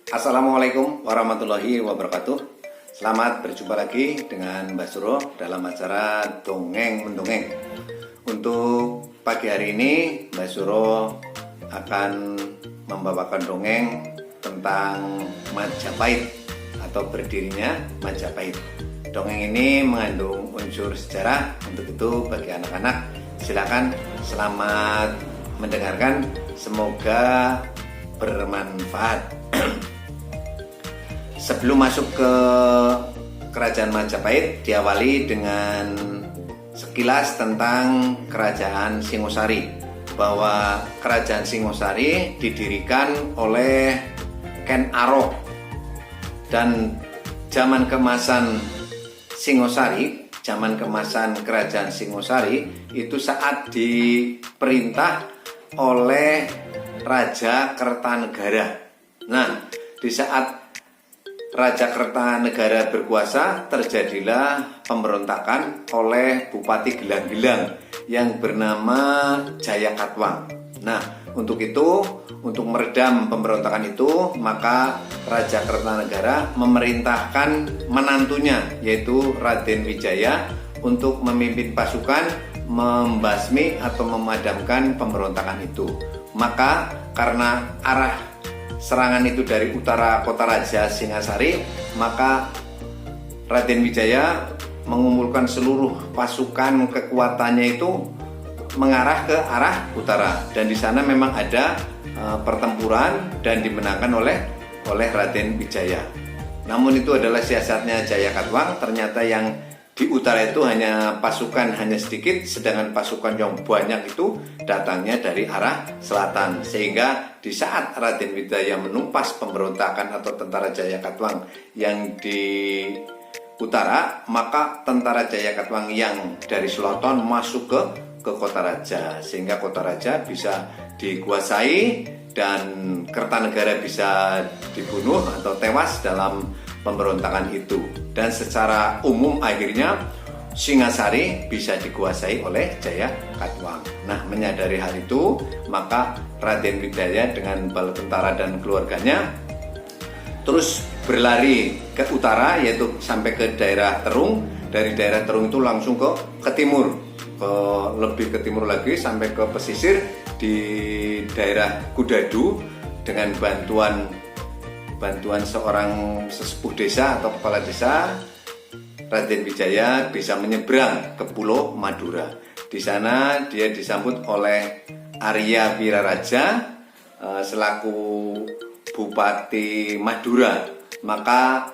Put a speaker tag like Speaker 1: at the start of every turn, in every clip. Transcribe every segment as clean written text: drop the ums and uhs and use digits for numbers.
Speaker 1: Assalamualaikum warahmatullahi wabarakatuh. Selamat berjumpa lagi dengan Mbak Suro dalam acara Dongeng Mendongeng. Untuk pagi hari ini Mbak Suro akan membawakan dongeng tentang Majapahit atau berdirinya Majapahit. Dongeng ini mengandung unsur sejarah, untuk itu bagi anak-anak silakan selamat mendengarkan, semoga bermanfaat. Sebelum masuk ke Kerajaan Majapahit, diawali dengan sekilas tentang Kerajaan Singosari. Bahwa Kerajaan Singosari didirikan oleh Ken Arok. Dan zaman keemasan Singosari, zaman keemasan Kerajaan Singosari itu saat diperintah oleh Raja Kertanegara. Nah, di saat Raja Kertanegara berkuasa, terjadilah pemberontakan oleh Bupati Gelang-Gelang yang bernama Jayakatwang. Nah, untuk itu, untuk meredam pemberontakan itu, maka Raja Kertanegara memerintahkan menantunya, yaitu Raden Wijaya, untuk memimpin pasukan membasmi atau memadamkan pemberontakan itu. Maka karena arah serangan itu dari utara kota Raja Singasari, maka Raden Wijaya mengumpulkan seluruh pasukan kekuatannya itu mengarah ke arah utara, dan di sana memang ada pertempuran dan dimenangkan oleh Raden Wijaya. Namun itu adalah siasatnya Jayakatwang. Ternyata yang di utara itu hanya pasukan hanya sedikit, sedangkan pasukan yang banyak itu datangnya dari arah selatan. Sehingga di saat Raden Wijaya menumpas pemberontakan atau tentara Jayakatwang yang di utara, maka tentara Jayakatwang yang dari selatan masuk ke kota raja, sehingga kota raja bisa dikuasai dan Kertanegara bisa dibunuh atau tewas dalam pemberontakan itu. Dan secara umum akhirnya Singasari bisa dikuasai oleh Jayakatwang. Nah, menyadari hal itu, maka Raden Wijaya dengan bala tentara dan keluarganya terus berlari ke utara, yaitu sampai ke daerah Terung. Dari daerah Terung itu langsung ke timur, lebih ke timur lagi sampai ke pesisir di daerah Kudadu. Dengan bantuan seorang sesepuh desa atau kepala desa, Raden Wijaya bisa menyeberang ke Pulau Madura. Di sana dia disambut oleh Arya Wiraraja selaku Bupati Madura. Maka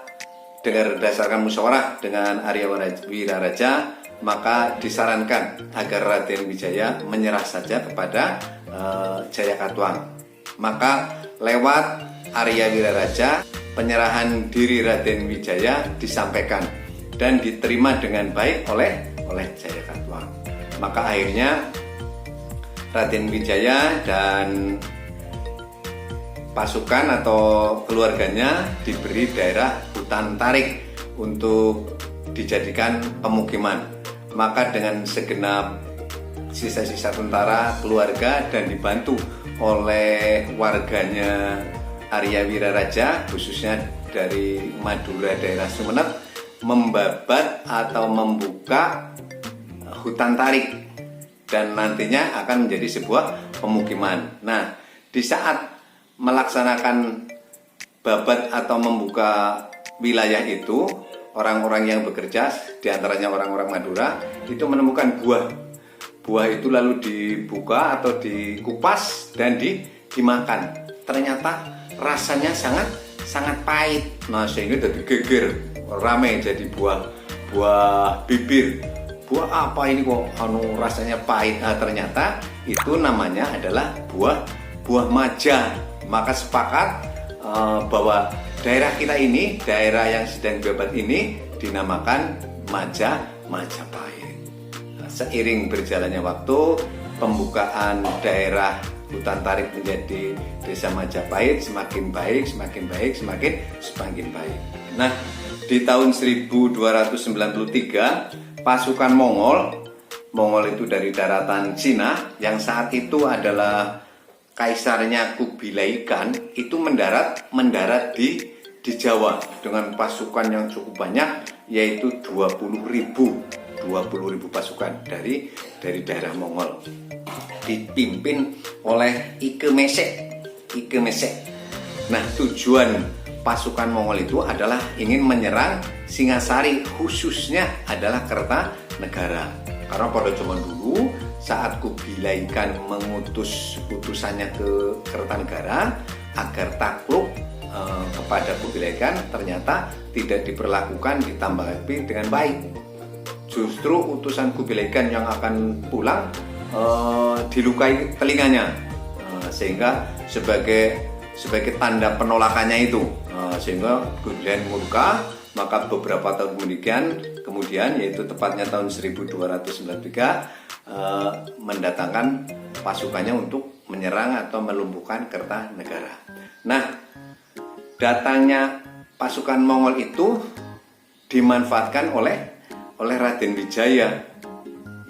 Speaker 1: dengan berdasarkan musyawarah dengan Arya Wiraraja, maka disarankan agar Raden Wijaya menyerah saja kepada Jayakatwang. Maka lewat Arya Wiraraja, penyerahan diri Raden Wijaya disampaikan dan diterima dengan baik oleh Jayakatwang. Maka akhirnya Raden Wijaya dan pasukan atau keluarganya diberi daerah hutan tarik untuk dijadikan pemukiman. Maka dengan segenap sisa-sisa tentara, keluarga, dan dibantu oleh warganya Arya Wiraraja, khususnya dari Madura daerah Sumeneb, membabat atau membuka hutan tarik dan nantinya akan menjadi sebuah pemukiman. Nah, di saat melaksanakan babat atau membuka wilayah itu, orang-orang yang bekerja, diantaranya orang-orang Madura, itu menemukan buah. Buah itu lalu dibuka atau dikupas dan dimakan. Ternyata rasanya sangat pahit. Nah, sehingga jadi geger, ramai jadi buah bibir. Buah apa ini kok rasanya pahit? Nah, ternyata itu namanya adalah buah maja. Maka sepakat bahwa daerah kita ini, daerah yang sedang babat ini, dinamakan Majapahit. Nah, seiring berjalannya waktu, pembukaan daerah hutan tarik menjadi desa Majapahit semakin baik, semakin baik. Nah, di tahun 1293, pasukan Mongol itu dari daratan Cina, yang saat itu adalah kaisarnya Kubilai Khan itu mendarat di Jawa dengan pasukan yang cukup banyak, yaitu 20.000 pasukan dari daerah Mongol, dipimpin oleh Ike Mesek. Nah, tujuan pasukan Mongol itu adalah ingin menyerang Singasari, khususnya adalah Kertanegara. Karena pada zaman dulu saat Kubilai Khan mengutus utusannya ke Kertanegara agar takluk kepada Kubilai Khan, ternyata tidak diperlakukan, ditanggapi dengan baik. Justru utusan Kubilai Khan yang akan pulang dilukai telinganya, sehingga sebagai tanda penolakannya itu, sehingga Kubilai murka. Maka beberapa tahun kemudian yaitu tepatnya tahun 1293 mendatangkan pasukannya untuk menyerang atau melumpuhkan Kertanegara. Nah, datangnya pasukan Mongol itu dimanfaatkan oleh Raden Wijaya,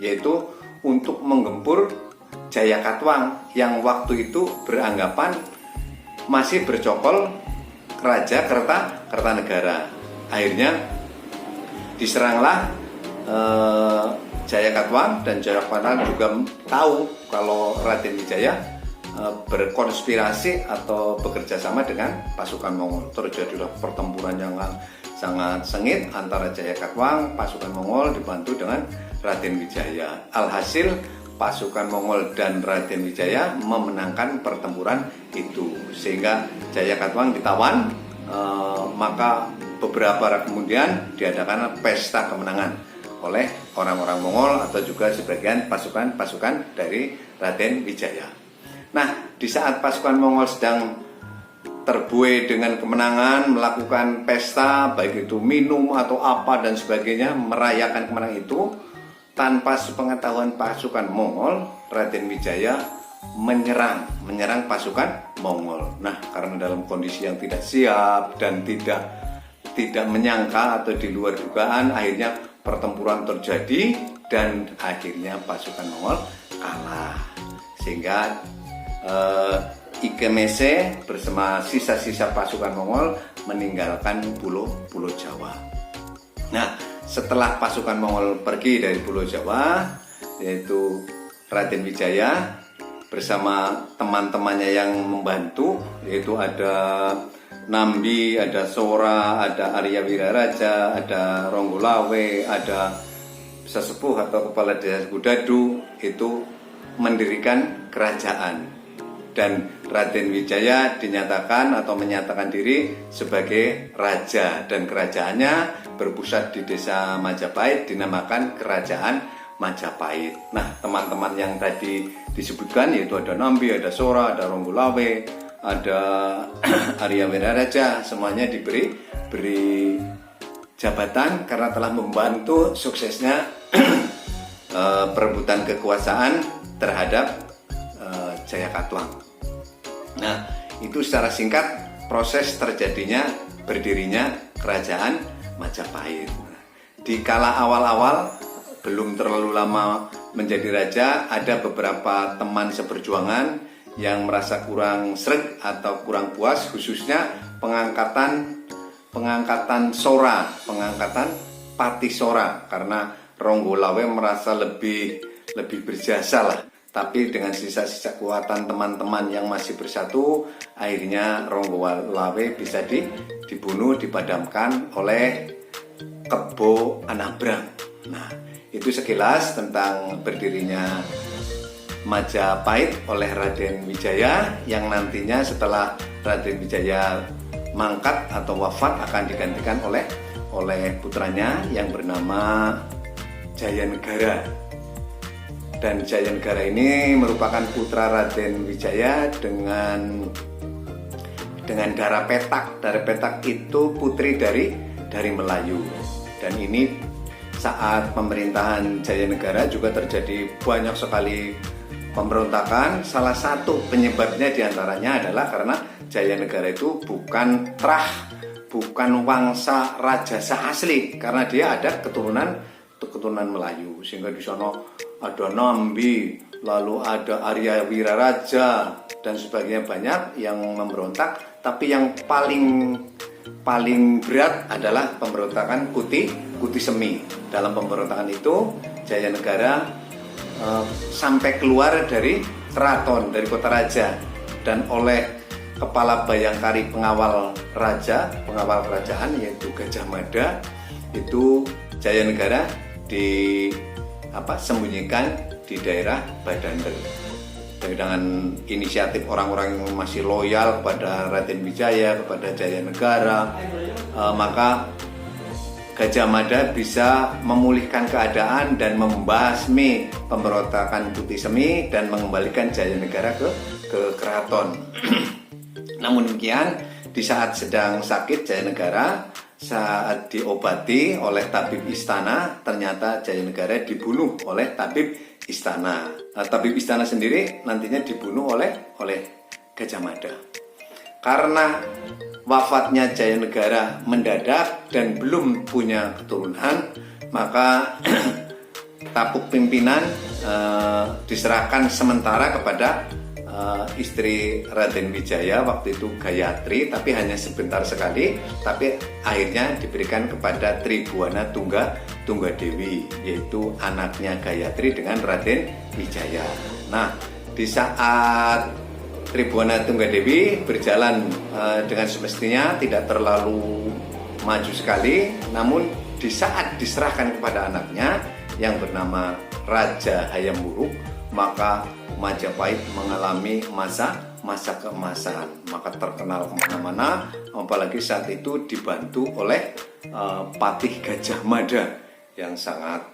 Speaker 1: yaitu untuk menggempur Jayakatwang yang waktu itu beranggapan masih bercokol Raja Kertanegara. Akhirnya diseranglah Jayakatwang, dan Jayakatwang juga tahu kalau Raden Wijaya berkonspirasi atau bekerja sama dengan pasukan Mongol. Terjadilah pertempuran yang sangat sengit antara Jayakatwang, pasukan Mongol dibantu dengan Raden Wijaya. Alhasil pasukan Mongol dan Raden Wijaya memenangkan pertempuran itu, sehingga Jayakatwang ditawan. Maka beberapa hari kemudian diadakan pesta kemenangan oleh orang-orang Mongol atau juga sebagian pasukan dari Raden Wijaya. Nah, di saat pasukan Mongol sedang terbuai dengan kemenangan, melakukan pesta, baik itu minum atau apa dan sebagainya, merayakan kemenangan itu, tanpa sepengetahuan pasukan Mongol, Raden Wijaya menyerang pasukan Mongol. Nah, karena dalam kondisi yang tidak siap dan tidak menyangka atau di luar dugaan, akhirnya pertempuran terjadi dan akhirnya pasukan Mongol kalah, sehingga Ike Mesek bersama sisa-sisa pasukan Mongol meninggalkan pulau Jawa. Nah, setelah pasukan Mongol pergi dari Pulau Jawa, yaitu Raden Wijaya bersama teman-temannya yang membantu, yaitu ada Nambi, ada Sora, ada Arya Wiraraja, ada Ronggolawe, ada sesepuh atau kepala desa Gudadu, itu mendirikan kerajaan. Dan Raden Wijaya dinyatakan atau menyatakan diri sebagai raja, dan kerajaannya berpusat di desa Majapahit, dinamakan Kerajaan Majapahit. Nah, teman-teman yang tadi disebutkan, yaitu ada Nambi, ada Sora, ada Ronggolawe, ada Arya Wiraraja, semuanya diberi jabatan karena telah membantu suksesnya perebutan kekuasaan terhadap Jayakatwang. Nah, itu secara singkat proses terjadinya berdirinya Kerajaan Majapahit. Di kala awal-awal, belum terlalu lama menjadi raja, ada beberapa teman seperjuangan yang merasa kurang sreg atau kurang puas, khususnya pengangkatan Sora, pengangkatan Pati Sora, karena Ronggolawe merasa lebih berjasa lah. Tapi dengan sisa-sisa kekuatan teman-teman yang masih bersatu, akhirnya Ronggolawe bisa dibunuh, dipadamkan oleh Kebo Anabrang. Nah, itu sekilas tentang berdirinya Majapahit oleh Raden Wijaya, yang nantinya setelah Raden Wijaya mangkat atau wafat akan digantikan oleh putranya yang bernama Jayanegara. Dan Jayanegara ini merupakan putra Raden Wijaya dengan Dara Petak. Dara Petak itu putri dari Melayu. Dan ini saat pemerintahan Jayanegara juga terjadi banyak sekali pemberontakan. Salah satu penyebabnya diantaranya adalah karena Jayanegara itu bukan wangsa rajasa asli, karena dia ada keturunan keturunan Melayu, sehingga di sana ada Nambi, lalu ada Arya Wiraraja dan sebagainya, banyak yang memberontak. Tapi yang paling berat adalah pemberontakan Kuti Semi. Dalam pemberontakan itu Jayanegara sampai keluar dari keraton, dari kota raja, dan oleh kepala Bayangkari pengawal kerajaan yaitu Gajah Mada, itu Jayanegara sembunyikan di daerah Badanten. Dengan inisiatif orang-orang yang masih loyal kepada Raden Wijaya, kepada Jayanegara, maka Gajah Mada bisa memulihkan keadaan dan membasmi pemberontakan Kuti Semi dan mengembalikan Jayanegara ke keraton. Namun demikian, di saat sedang sakit Jayanegara, saat diobati oleh tabib istana, ternyata Jayanegara dibunuh oleh tabib istana. Tabib istana sendiri nantinya dibunuh oleh Gajah Mada. Karena wafatnya Jayanegara mendadak dan belum punya keturunan, maka tapuk pimpinan diserahkan sementara kepada istri Raden Wijaya waktu itu, Gayatri, tapi hanya sebentar sekali. Tapi akhirnya diberikan kepada Tribuana Tunggadewi, yaitu anaknya Gayatri dengan Raden Wijaya. Nah, di saat Tribuana Tunggadewi berjalan dengan semestinya, tidak terlalu maju sekali, namun di saat diserahkan kepada anaknya yang bernama Raja Hayam Wuruk, maka Majapahit mengalami masa keemasan, maka terkenal kemana-mana, apalagi saat itu dibantu oleh Patih Gajah Mada yang sangat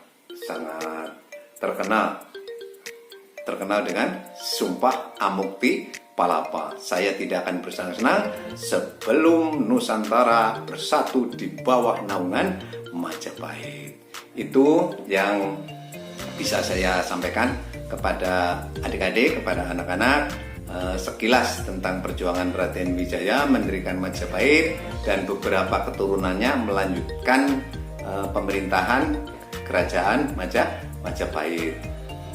Speaker 1: terkenal dengan Sumpah Amukti Palapa. Saya tidak akan bersenang-senang sebelum Nusantara bersatu di bawah naungan Majapahit. Itu yang bisa saya sampaikan kepada adik-adik, kepada anak-anak, sekilas tentang perjuangan Raden Wijaya mendirikan Majapahit dan beberapa keturunannya melanjutkan pemerintahan kerajaan Majapahit.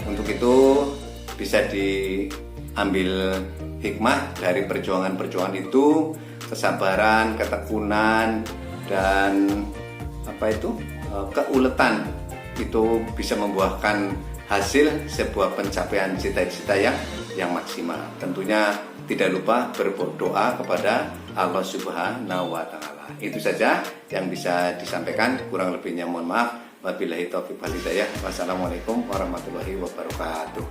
Speaker 1: Untuk itu bisa diambil hikmah dari perjuangan-perjuangan itu, kesabaran, ketekunan, dan keuletan itu bisa membuahkan hasil sebuah pencapaian cita-cita yang maksimal. Tentunya tidak lupa berdoa kepada Allah Subhanahu wa Ta'ala. Itu saja yang bisa disampaikan, kurang lebihnya mohon maaf. Wabillahi taufiq wal hidayah. Wassalamualaikum warahmatullahi wabarakatuh.